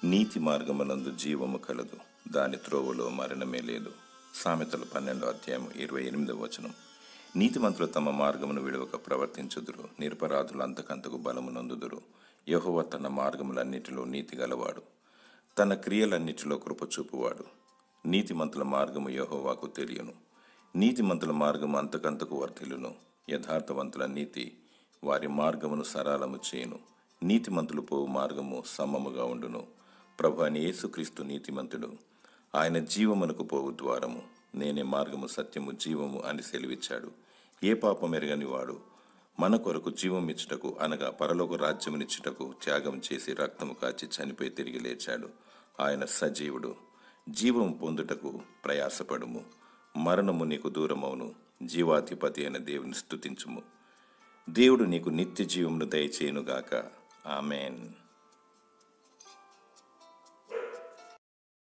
నీతి మార్గమునందు జీవము కలదు, దాని త్రోవలో మరణమే లేదు. సామెతలు 12:28. నీతిమంతులు తమ మార్గమును విడవక ప్రవర్తించుదురు, నిరపరాధులు అంతకంతకు బలమునందుదురు. యెహోవా తన మార్గములన్నిటిలో నీతి గలవాడు, తన క్రియలన్నిటిలో కృపచూపువాడు. నీతిమంతుల మార్గము యెహోవాకు తెలియను, నీతిమంతుల మార్గము అంతకంతకు వర్ధిల్లును. యథార్థవంతుల నీతి వారి మార్గమును సరళము చేయును, నీతిమంతులు పోవు మార్గము సమముగా ఉండును. ప్రభు అయిన యేసుక్రీస్తు నీతిమంతుడు, ఆయన జీవమునకు పోవు ద్వారము. నేనే మార్గము, సత్యము, జీవము అని సెలవిచ్చాడు. ఏ పాపం ఎరగని వాడు మన కొరకు జీవమిచ్చుటకు, అనగా పరలోక రాజ్యమునిచ్చుటకు త్యాగం చేసి రక్తము కాచి చనిపోయి తిరిగి లేచాడు. ఆయన సజీవుడు. జీవము పొందుటకు ప్రయాసపడుము, మరణము నీకు దూరమవును. జీవాధిపతి అయిన దేవుని స్తుతించుము. దేవుడు నీకు నిత్య జీవమును దయచేయునుగాక. ఆమెన్.